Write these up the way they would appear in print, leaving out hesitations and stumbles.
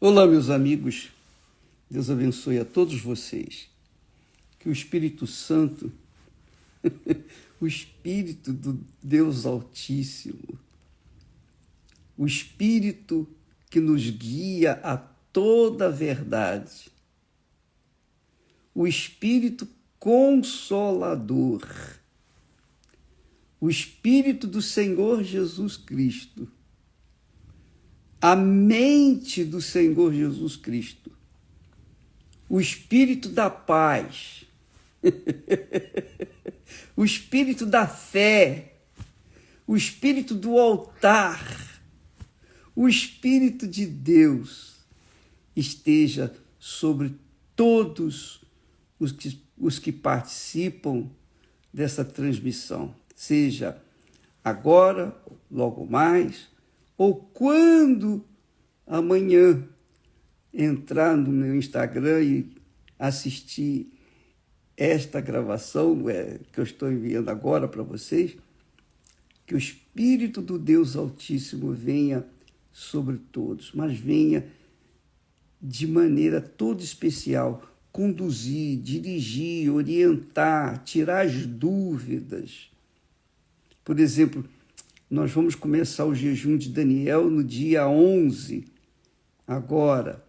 Olá, meus amigos. Deus abençoe a todos vocês. Que o Espírito Santo, o Espírito do Deus Altíssimo, o Espírito que nos guia a toda a verdade, o Espírito Consolador, o Espírito do Senhor Jesus Cristo, a mente do Senhor Jesus Cristo, o Espírito da paz, o Espírito da fé, o Espírito do altar, o Espírito de Deus esteja sobre todos os que participam dessa transmissão, seja agora, logo mais, ou quando amanhã entrar no meu Instagram e assistir esta gravação que eu estou enviando agora para vocês, que o Espírito do Deus Altíssimo venha sobre todos, mas venha de maneira toda especial, conduzir, dirigir, orientar, tirar as dúvidas. Por exemplo, nós vamos começar o jejum de Daniel no dia 11, agora.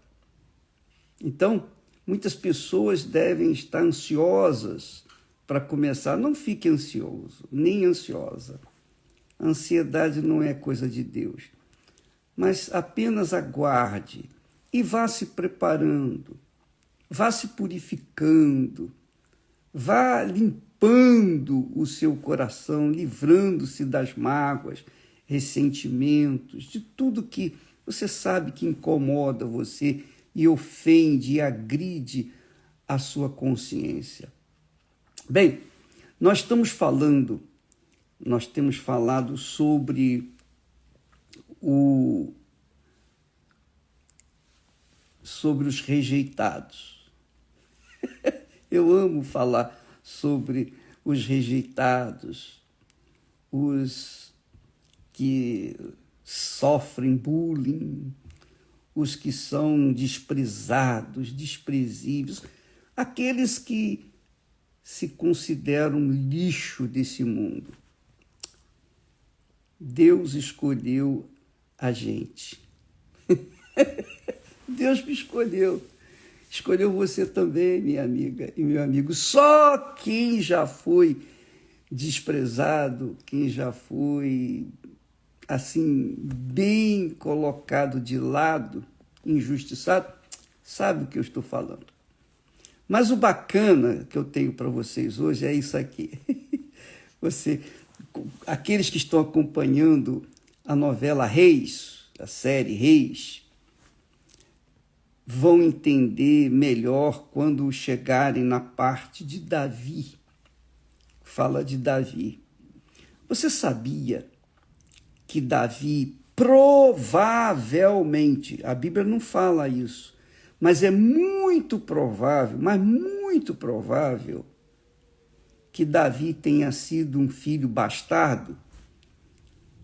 Então, muitas pessoas devem estar ansiosas para começar. Não fique ansioso, nem ansiosa. A ansiedade não é coisa de Deus. Mas apenas aguarde e vá se preparando, vá se purificando, vá limpando o seu coração, livrando-se das mágoas, ressentimentos, de tudo que você sabe que incomoda você e ofende e agride a sua consciência. Bem, nós temos falado sobre os rejeitados. Eu amo falar sobre os rejeitados, os que sofrem bullying, os que são desprezados, desprezíveis, aqueles que se consideram lixo desse mundo. Deus escolheu a gente. Deus me escolheu. Escolheu você também, minha amiga e meu amigo. Só quem já foi desprezado, quem já foi, assim, bem colocado de lado, injustiçado, sabe o que eu estou falando. Mas o bacana que eu tenho para vocês hoje é isso aqui. Aqueles que estão acompanhando a novela Reis, a série Reis, vão entender melhor quando chegarem na parte de Davi. Fala de Davi. Você sabia que Davi provavelmente, a Bíblia não fala isso, mas é muito provável, que Davi tenha sido um filho bastardo?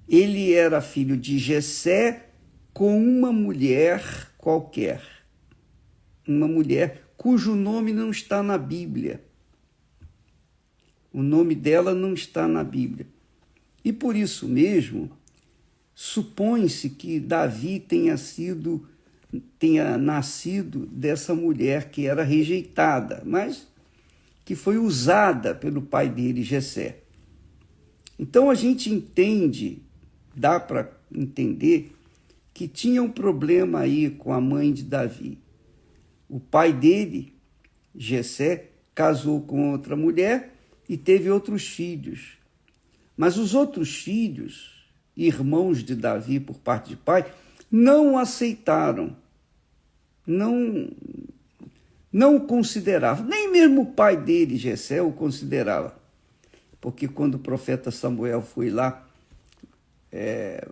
Ele era filho de Jessé com uma mulher qualquer. Uma mulher cujo nome não está na Bíblia. O nome dela não está na Bíblia. E por isso mesmo, supõe-se que Davi tenha nascido dessa mulher que era rejeitada, mas que foi usada pelo pai dele, Jessé. Então a gente entende, dá para entender, que tinha um problema aí com a mãe de Davi. O pai dele, Jessé, casou com outra mulher e teve outros filhos. Mas os outros filhos, irmãos de Davi por parte de pai, não o aceitaram, não o consideravam. Nem mesmo o pai dele, Jessé, o considerava. Porque quando o profeta Samuel foi lá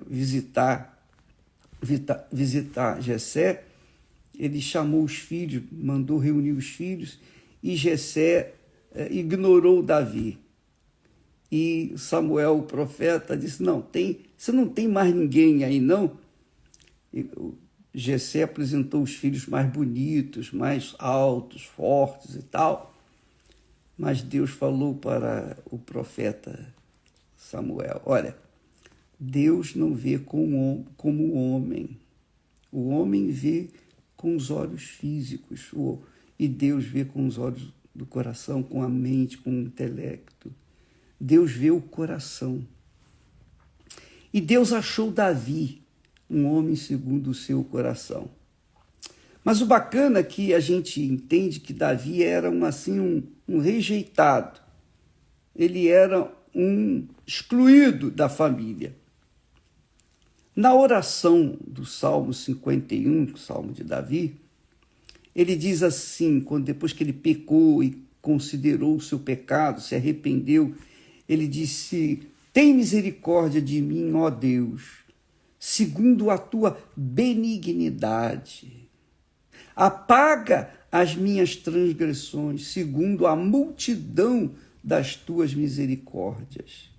visitar Jessé, ele chamou os filhos, mandou reunir os filhos, e Jessé ignorou Davi. E Samuel, o profeta, disse, você não tem mais ninguém aí, não? Jessé apresentou os filhos mais bonitos, mais altos, fortes e tal, mas Deus falou para o profeta Samuel: olha, Deus não vê como o homem vê com os olhos físicos, e Deus vê com os olhos do coração, com a mente, com o intelecto. Deus vê o coração. E Deus achou Davi um homem segundo o seu coração. Mas o bacana é que a gente entende que Davi era um rejeitado. Ele era um excluído da família. Na oração do Salmo 51, Salmo de Davi, ele diz assim, depois que ele pecou e considerou o seu pecado, se arrependeu, ele disse: tem misericórdia de mim, ó Deus, segundo a tua benignidade. Apaga as minhas transgressões, segundo a multidão das tuas misericórdias.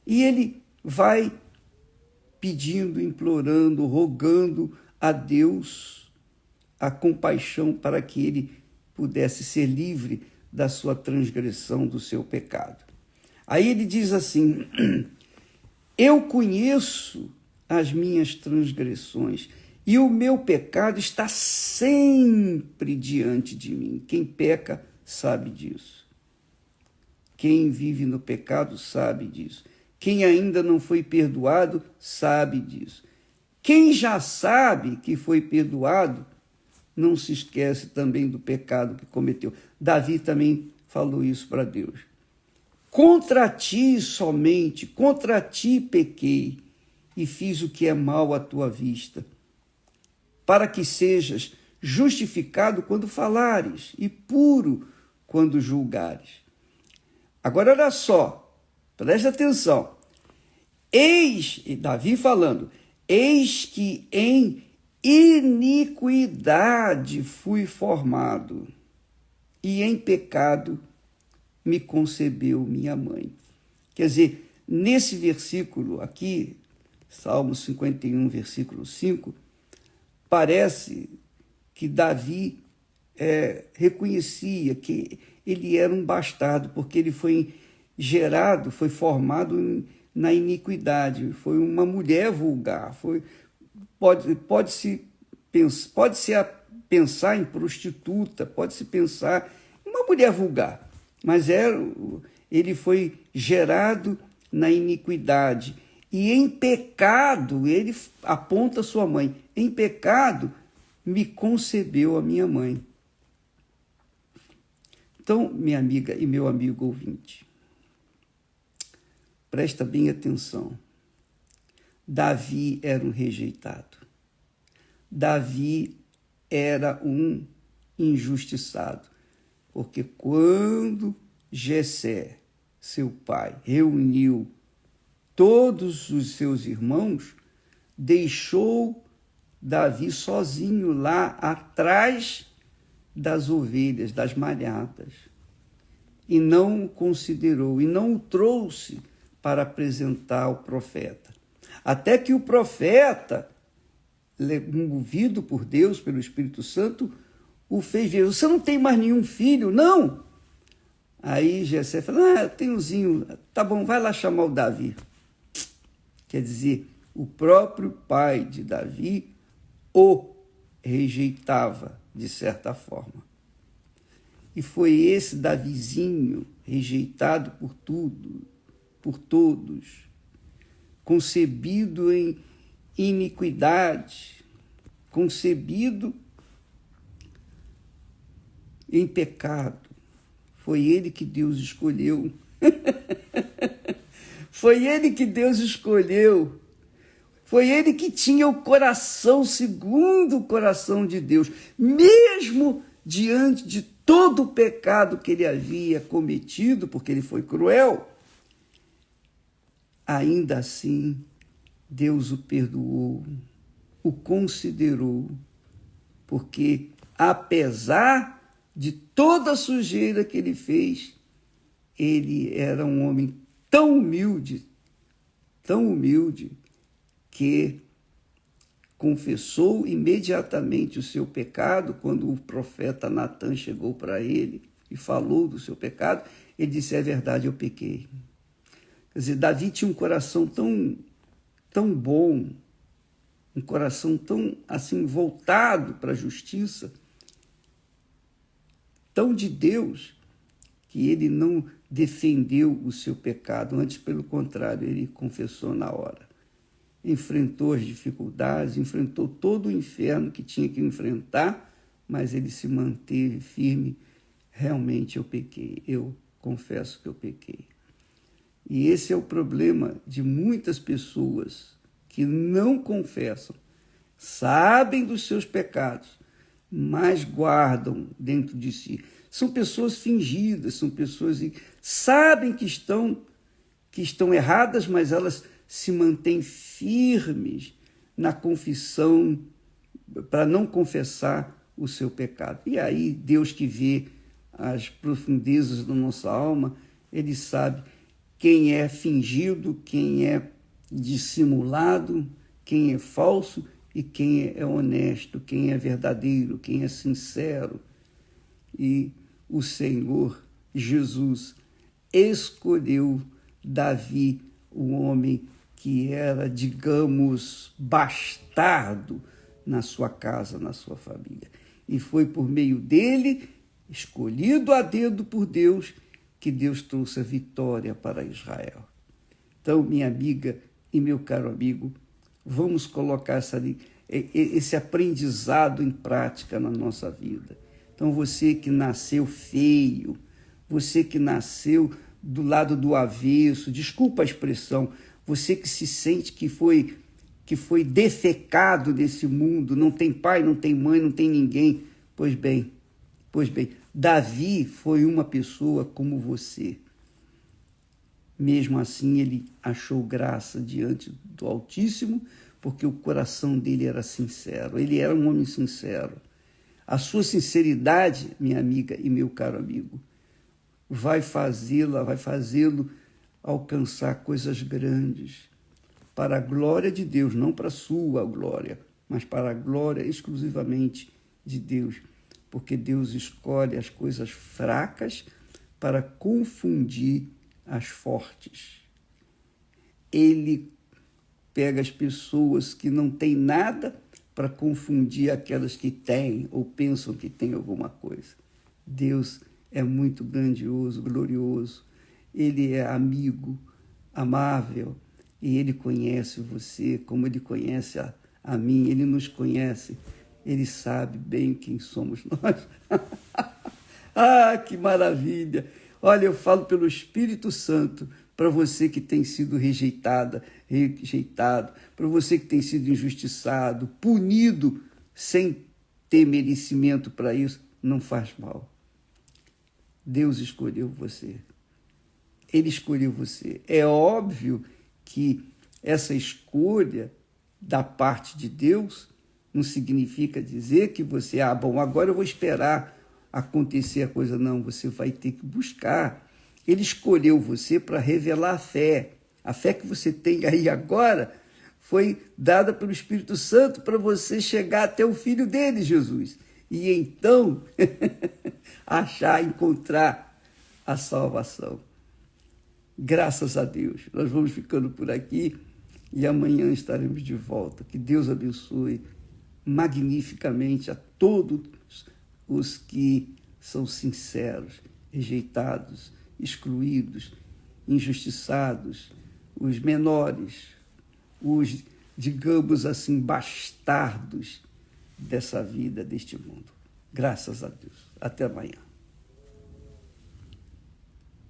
E ele vai pedindo, implorando, rogando a Deus a compaixão para que ele pudesse ser livre da sua transgressão, do seu pecado. Aí ele diz assim: eu conheço as minhas transgressões e o meu pecado está sempre diante de mim. Quem peca sabe disso. Quem vive no pecado sabe disso. Quem ainda não foi perdoado sabe disso. Quem já sabe que foi perdoado não se esquece também do pecado que cometeu. Davi também falou isso para Deus. Contra ti somente, contra ti pequei e fiz o que é mal à tua vista, para que sejas justificado quando falares e puro quando julgares. Agora, olha só, presta atenção. Eis, e Davi falando, eis que em iniquidade fui formado, e em pecado me concebeu minha mãe. Quer dizer, nesse versículo aqui, Salmo 51, versículo 5, parece que Davi reconhecia que ele era um bastardo, porque ele foi gerado, foi formado na iniquidade, foi uma mulher vulgar, pode-se pensar em prostituta, pode-se pensar em uma mulher vulgar, mas ele foi gerado na iniquidade. E em pecado, ele aponta sua mãe, em pecado me concebeu a minha mãe. Então, minha amiga e meu amigo ouvinte, presta bem atenção. Davi era um rejeitado. Davi era um injustiçado. Porque quando Jessé, seu pai, reuniu todos os seus irmãos, deixou Davi sozinho lá atrás das ovelhas, das malhadas, e não o considerou, e não o trouxe para apresentar ao profeta. Até que o profeta, movido por Deus, pelo Espírito Santo, o fez ver: você não tem mais nenhum filho? Não! Aí Jessé falou: tem umzinho, tá bom, vai lá chamar o Davi. Quer dizer, o próprio pai de Davi o rejeitava, de certa forma. E foi esse Davizinho, rejeitado por tudo, por todos, concebido em iniquidade, concebido em pecado. Foi ele que Deus escolheu. Foi ele que Deus escolheu. Foi ele que tinha o coração segundo o coração de Deus, mesmo diante de todo o pecado que ele havia cometido, porque ele foi cruel. Ainda assim, Deus o perdoou, o considerou, porque apesar de toda a sujeira que ele fez, ele era um homem tão humilde, que confessou imediatamente o seu pecado. Quando o profeta Natan chegou para ele e falou do seu pecado, ele disse: é verdade, eu pequei. Quer dizer, Davi tinha um coração tão bom, um coração tão assim voltado para a justiça, tão de Deus, que ele não defendeu o seu pecado, antes, pelo contrário, ele confessou na hora. Enfrentou as dificuldades, enfrentou todo o inferno que tinha que enfrentar, mas ele se manteve firme. Realmente eu pequei, eu confesso que eu pequei. E esse é o problema de muitas pessoas que não confessam, sabem dos seus pecados, mas guardam dentro de si. São pessoas fingidas, são pessoas que sabem que estão erradas, mas elas se mantêm firmes na confissão para não confessar o seu pecado. E aí Deus, que vê as profundezas da nossa alma, ele sabe quem é fingido, quem é dissimulado, quem é falso e quem é honesto, quem é verdadeiro, quem é sincero. E o Senhor Jesus escolheu Davi, o homem que era, digamos, bastardo na sua casa, na sua família. E foi por meio dele, escolhido a dedo por Deus, que Deus trouxe a vitória para Israel. Então, minha amiga e meu caro amigo, vamos colocar esse aprendizado em prática na nossa vida. Então, você que nasceu feio, você que nasceu do lado do avesso, desculpa a expressão, você que se sente que foi defecado nesse mundo, não tem pai, não tem mãe, não tem ninguém. Pois bem, Davi foi uma pessoa como você. Mesmo assim, ele achou graça diante do Altíssimo, porque o coração dele era sincero, ele era um homem sincero. A sua sinceridade, minha amiga e meu caro amigo, vai fazê-lo alcançar coisas grandes, para a glória de Deus, não para a sua glória, mas para a glória exclusivamente de Deus, porque Deus escolhe as coisas fracas para confundir as fortes. Ele pega as pessoas que não têm nada para confundir aquelas que têm ou pensam que têm alguma coisa. Deus é muito grandioso, glorioso. Ele é amigo, amável, e ele conhece você como ele conhece a mim. Ele nos conhece, ele sabe bem quem somos nós. Ah, que maravilha! Olha, eu falo pelo Espírito Santo para você que tem sido rejeitado, para você que tem sido injustiçado, punido sem ter merecimento para isso. Não faz mal. Deus escolheu você. Ele escolheu você. É óbvio que essa escolha da parte de Deus não significa dizer que você, bom, agora eu vou esperar acontecer a coisa. Não, você vai ter que buscar. Ele escolheu você para revelar a fé. A fé que você tem aí agora foi dada pelo Espírito Santo para você chegar até o Filho dele, Jesus. E então encontrar a salvação. Graças a Deus. Nós vamos ficando por aqui e amanhã estaremos de volta. Que Deus abençoe magnificamente a todos os que são sinceros, rejeitados, excluídos, injustiçados, os menores, os, digamos assim, bastardos dessa vida, deste mundo. Graças a Deus. Até amanhã.